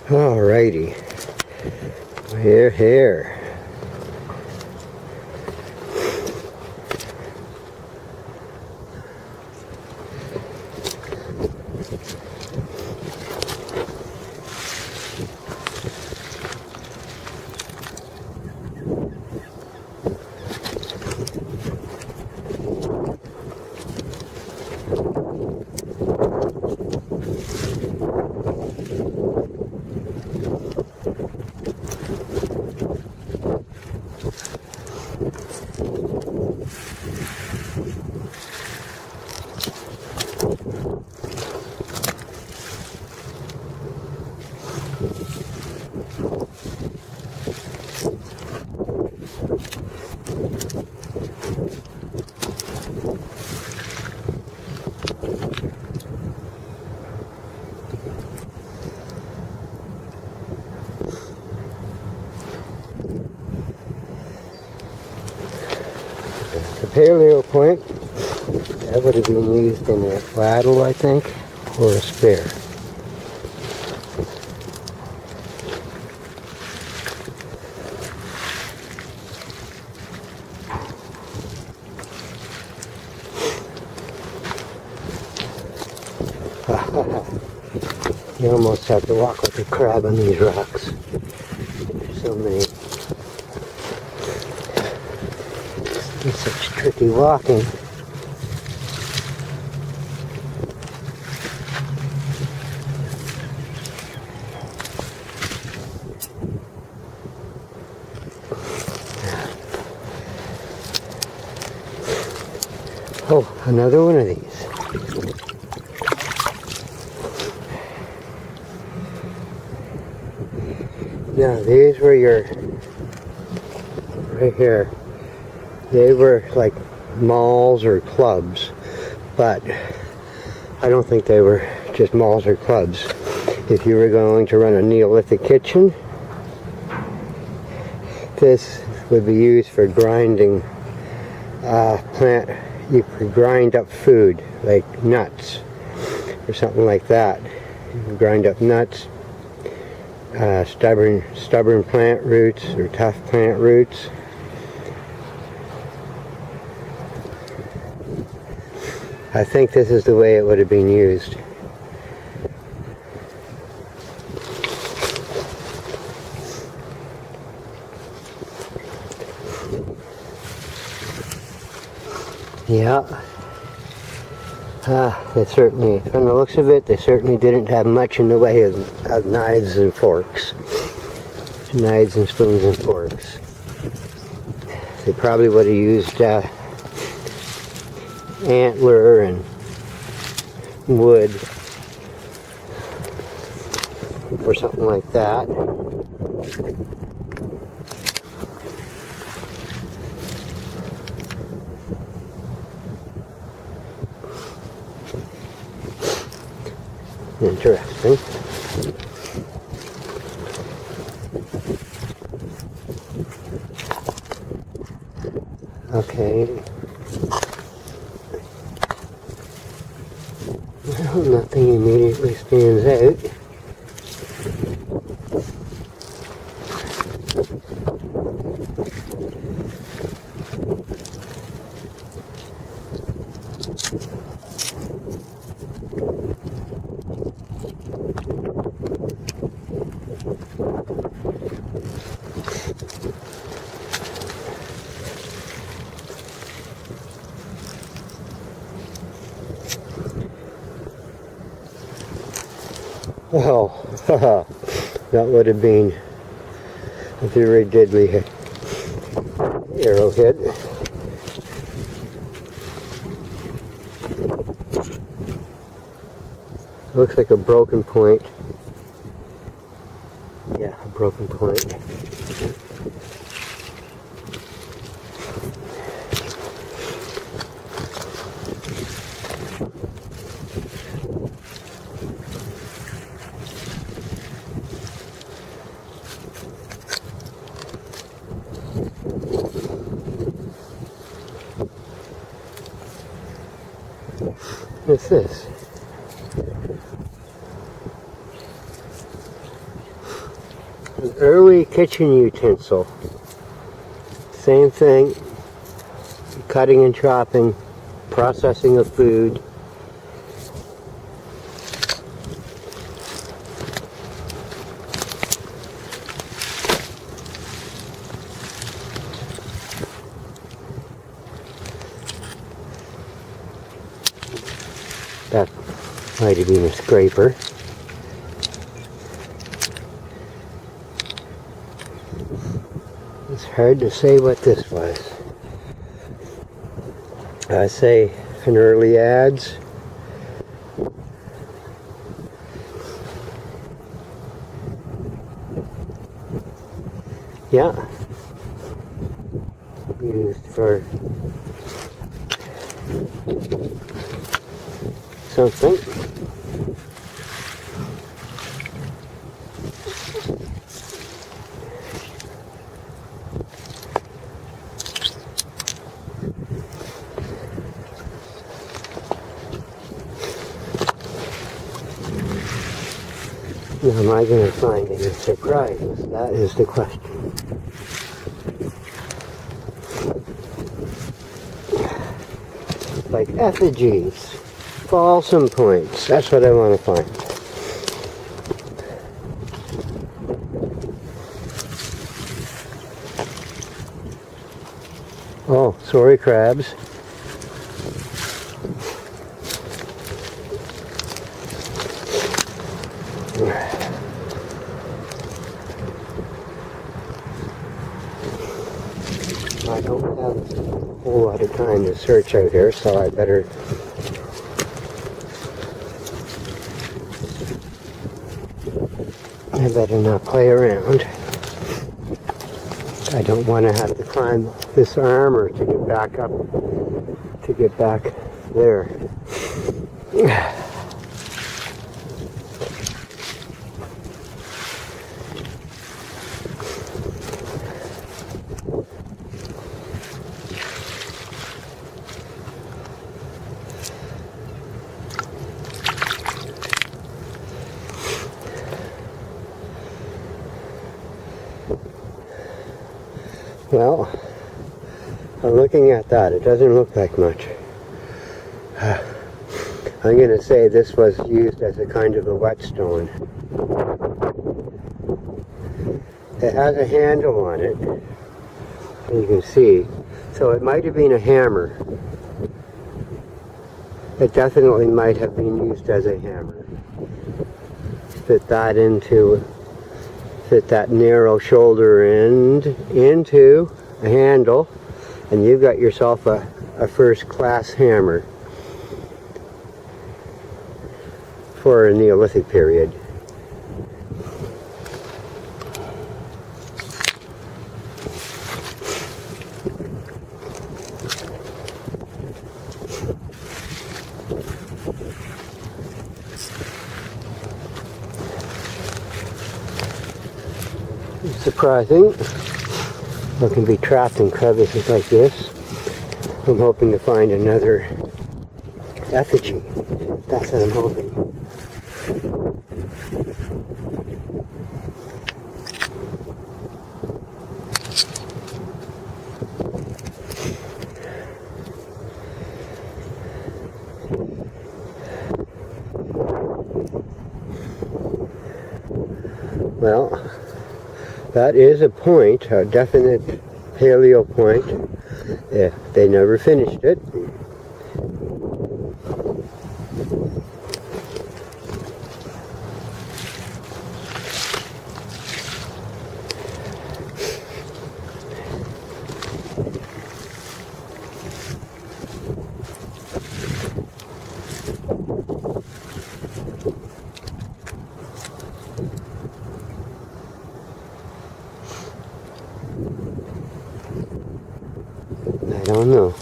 Alrighty, here. The paleo point, that would have been used in a saddle, I think, or a spare. You almost have to walk like a crab on these rocks. There's so many. It's such tricky walking. Oh, another one of these. Now these were your, right here, they were like malls or clubs, but I don't think they were just malls or clubs. If you were going to run a Neolithic kitchen, this would be used for grinding you could grind up food, like nuts or something like that. You can grind up nuts, stubborn plant roots or tough plant roots. I think this is the way it would have been used. Yeah. They certainly, from the looks of it, they certainly didn't have much in the way of knives and forks. Knives and spoons and forks. They probably would have used antler and wood or something like that. Interesting. Okay. Well, nothing immediately stands out. Oh, that would have been a very deadly arrowhead. Looks like a broken point. Yeah, a broken point. What's this? An early kitchen utensil. Same thing. Cutting and chopping, processing of food. That might have been a scraper. It's hard to say what this was. I say an early adze. Yeah. Used for something. Now, am I going to find any surprises? That is the question. Like effigies, balsam points. That's what I want to find. Oh, sorry, crabs. I don't have a whole lot of time to search out here, so I better not play around. I don't want to have to climb this armor to get back up, to get back there. Well, looking at that, it doesn't look like much. I'm going to say this was used as a kind of a whetstone. It has a handle on it, you can see, so it might have been a hammer. It definitely might have been used as a hammer. Fit that narrow shoulder end into a handle, and you've got yourself a first-class hammer for a Neolithic period. Surprising. I can be trapped in crevices like this. I'm hoping to find another effigy. That's what I'm hoping. Well, that is a point, a definite paleo point. Yeah, they never finished it. I don't know.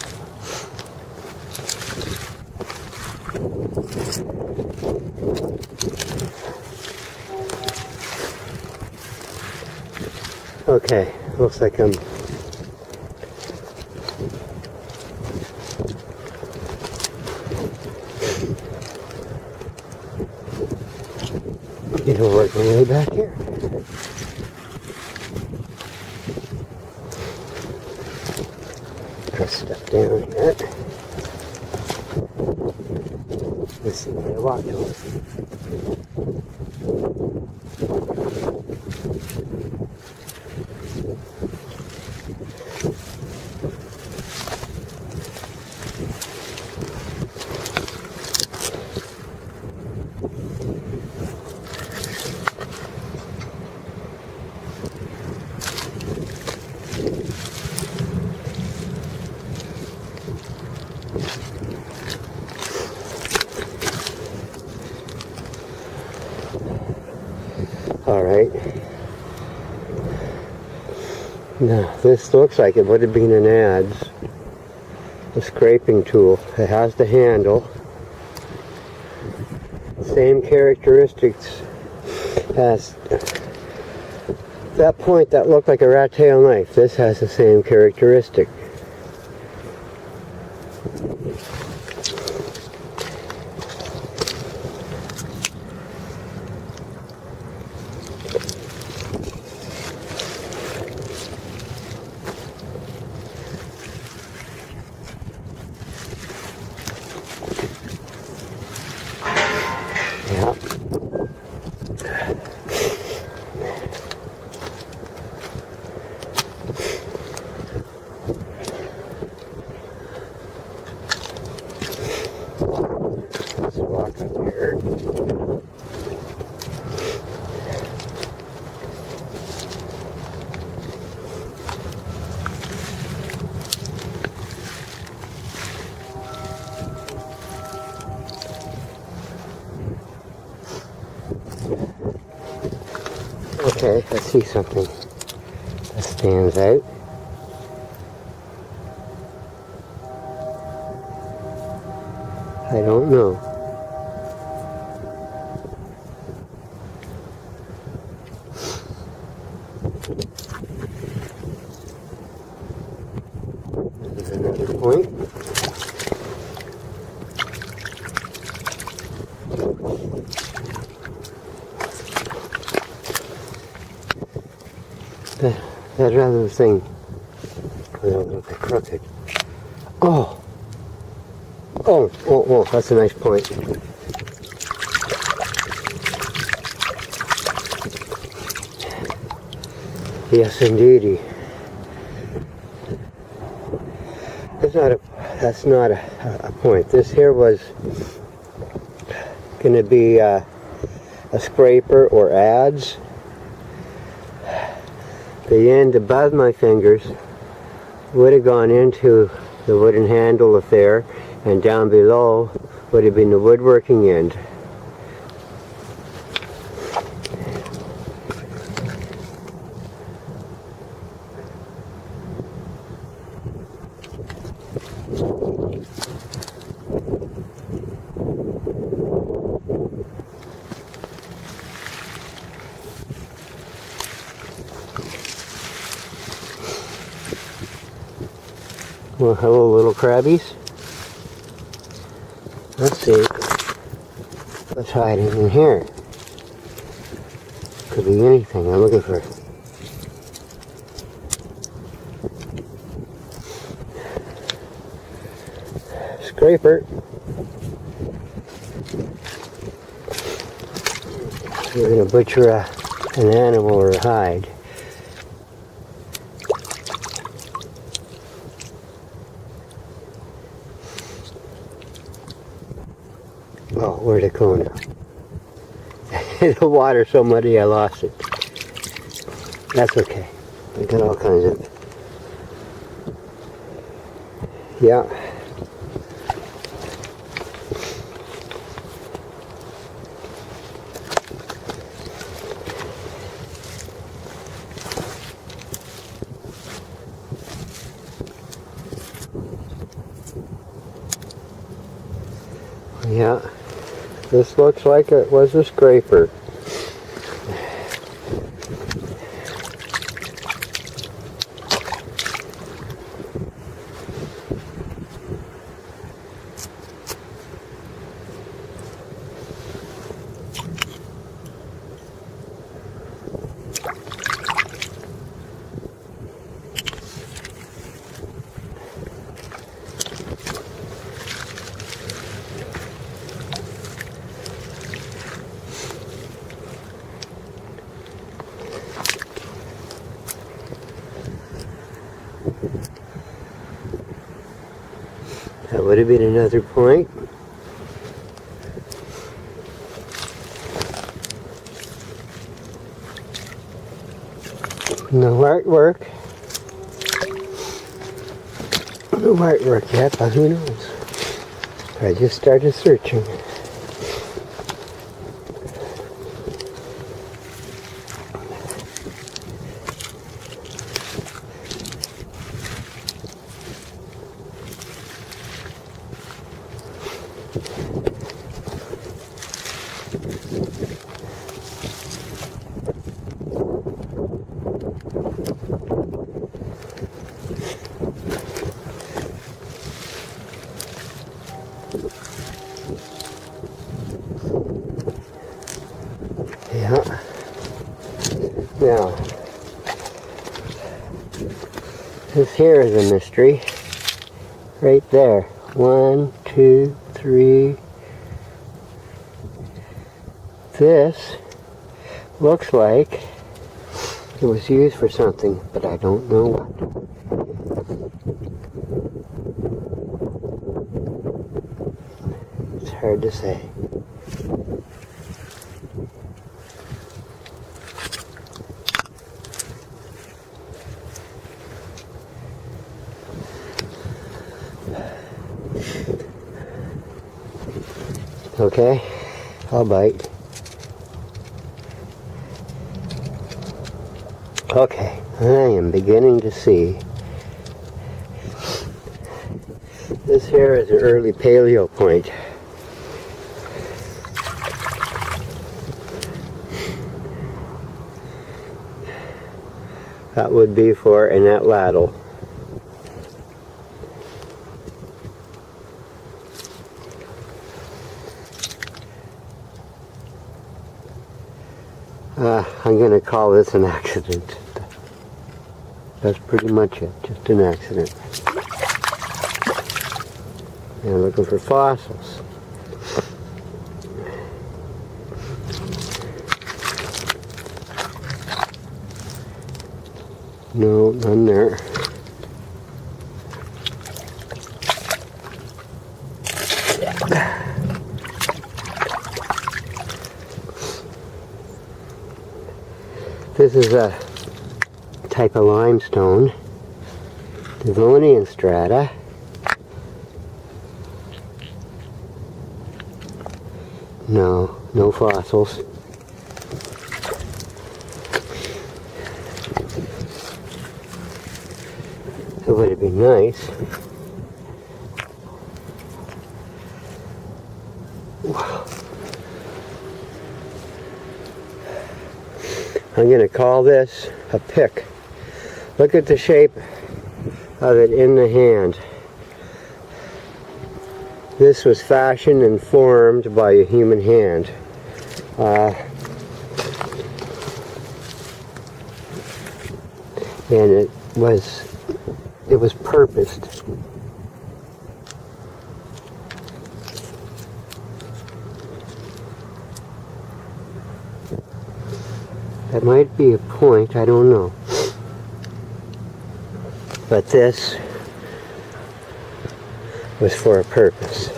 Okay, looks like I'm it'll work my way back here. down yet. Let's see what I walked over. Alright. Now, this looks like it would have been an adze. A scraping tool. It has the handle. Same characteristics as that point that looked like a rat tail knife. This has the same characteristic. Yeah. Let's walk up here. Okay, I see something that stands out. I don't know. There's another point. That other thing was a little bit crooked. Oh, that's a nice point. Yes, indeedy. That's not a point. This here was going to be a scraper or adze. The end above my fingers would have gone into the wooden handle up there, and down below would have been the woodworking end. Well, hello, little crabbies. Let's see what's hiding in here. Could be anything. I'm looking for scraper. You're going to butcher an animal or a hide. Oh, where'd it go now? The water so muddy I lost it. That's okay. We got all kinds of... Yeah. Yeah. This looks like it was a scraper. would have been another point. No artwork. No artwork yet, but who knows? I just started searching. Yeah. Now, this here is a mystery. Right there. 1, 2, 3. This looks like it was used for something, but I don't know what. It's hard to say. Okay, I'll bite. Okay, I am beginning to see. This here is an early paleo point. That would be for an atlatl. I'm going to call this an accident. That's pretty much it, just an accident. And looking for fossils. No, none there. This is a type of limestone, Devonian strata. No, no fossils. It would have been nice. Wow. I'm going to call this a pick. Look at the shape of it in the hand. This was fashioned and formed by a human hand. And it was purposed. That might be a point, I don't know. But this was for a purpose.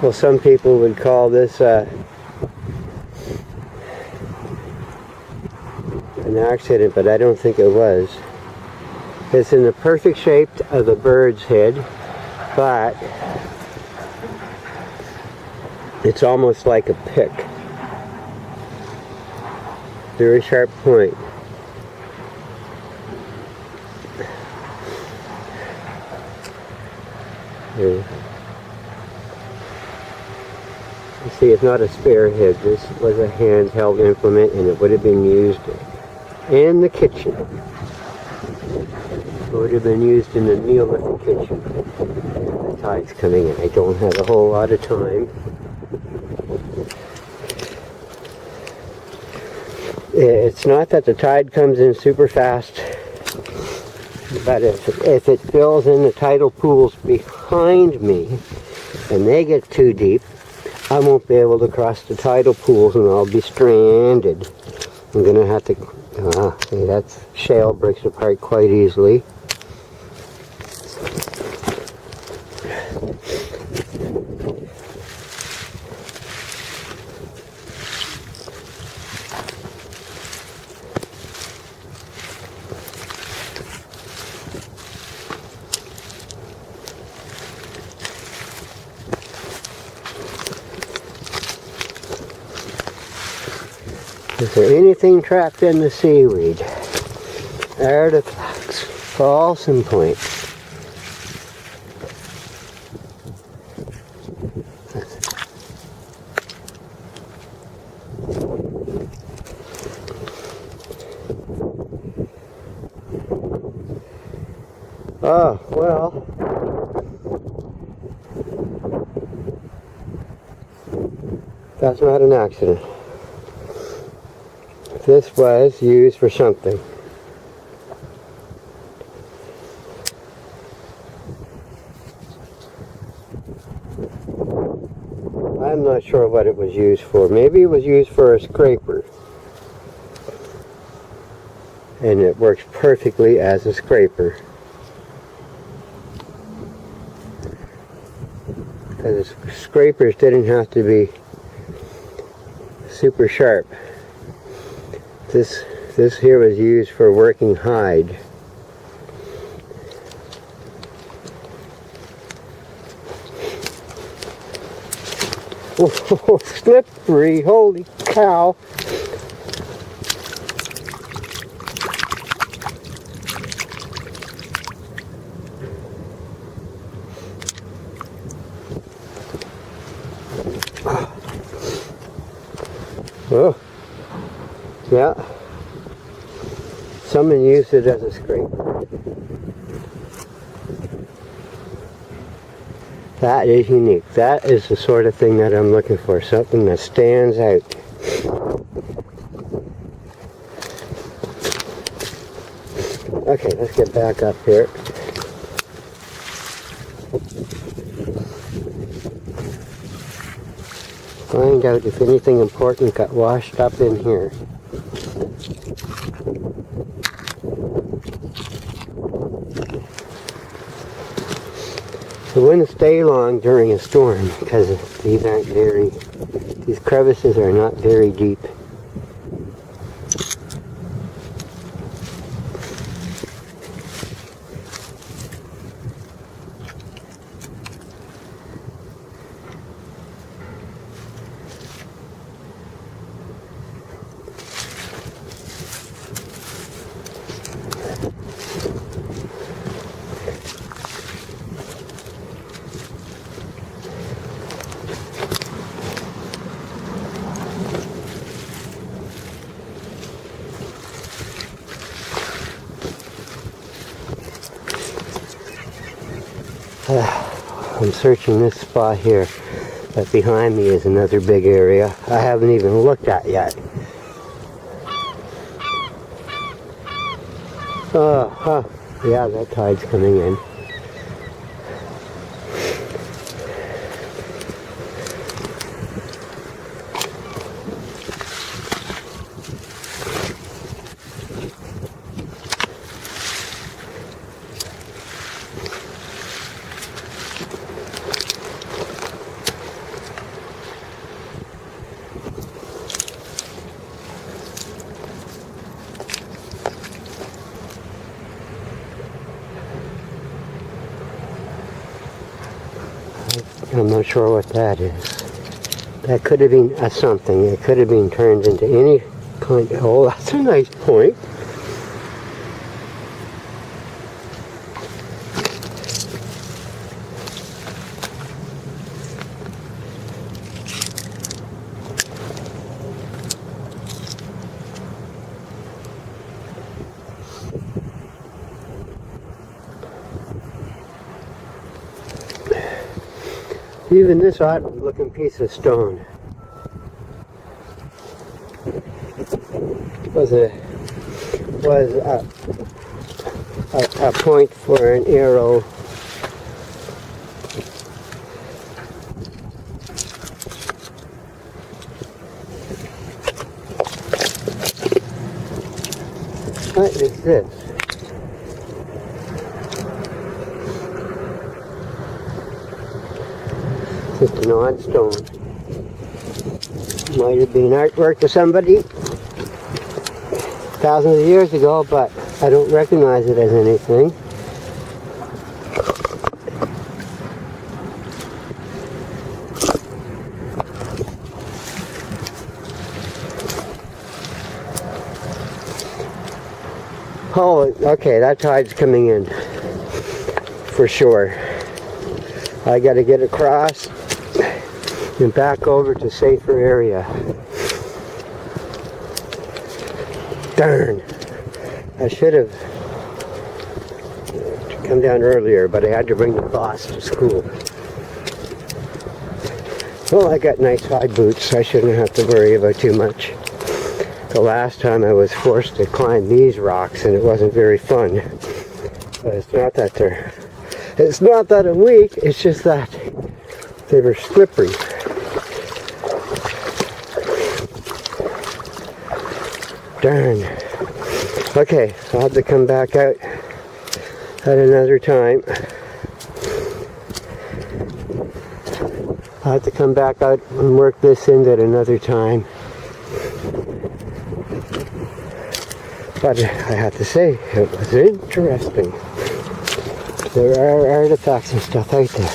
Well, some people would call this an accident, but I don't think it was. It's in the perfect shape of a bird's head, but it's almost like a pick. Very sharp point. There. You see, it's not a spearhead. This was a handheld implement, and it would have been used in the kitchen. It would have been used in the Neolithic kitchen. The tide's coming in. I don't have a whole lot of time. It's not that the tide comes in super fast, but if it fills in the tidal pools behind me and they get too deep, I won't be able to cross the tidal pools and I'll be stranded. I'm going to have to, see, that shale breaks apart quite easily. Is there anything trapped in the seaweed? Artifacts, false and point. Oh, well. That's not an accident. This was used for something. I'm not sure what it was used for. Maybe it was used for a scraper. And it works perfectly as a scraper. Because scrapers didn't have to be super sharp. This here was used for working hide. Oh, slippery, holy cow. Oh, yeah. Someone used it as a scraper. That is unique. That is the sort of thing that I'm looking for. Something that stands out. Okay, let's get back up here. Find out if anything important got washed up in here. It wouldn't stay long during a storm because these crevices are not very deep. I'm searching this spot here, but behind me is another big area I haven't even looked at yet. Yeah, that tide's coming in. I'm not sure what that is. That could have been something. It could have been turned into any kind of... Oh, that's a nice point. Even this odd looking piece of stone was a point for an arrow. What is this? Just an odd stone. Might have been artwork to somebody thousands of years ago, but I don't recognize it as anything. Oh, okay, that tide's coming in for sure. I got to get across and back over to safer area. Darn. I should have come down earlier, but I had to bring the boss to school. Well, I got nice high boots, so I shouldn't have to worry about too much. The last time I was forced to climb these rocks, and it wasn't very fun. But it's not that I'm weak, it's just that they were slippery. Darn. Okay, I'll have to come back out at another time. I'll have to come back out and work this in at another time. But I have to say, it was interesting. There are artifacts and stuff out there.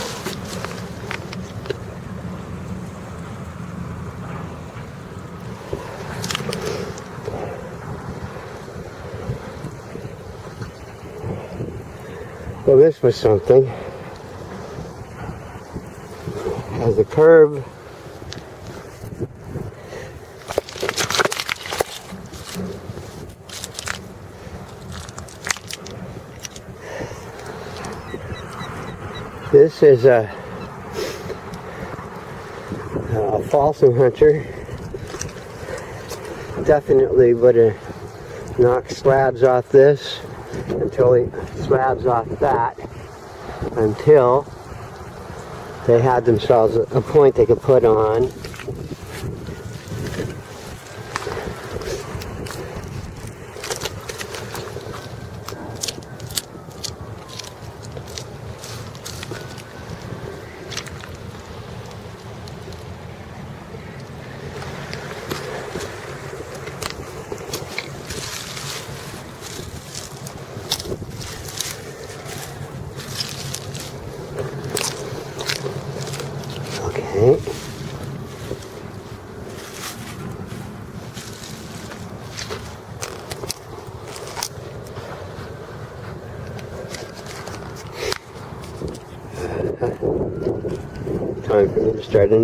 Well, this was something. Has a curve. This is a Folsom hunter. Definitely would have knocked slabs off this until he slabs off that, until they had themselves a point they could put on. Okay. Time for me to start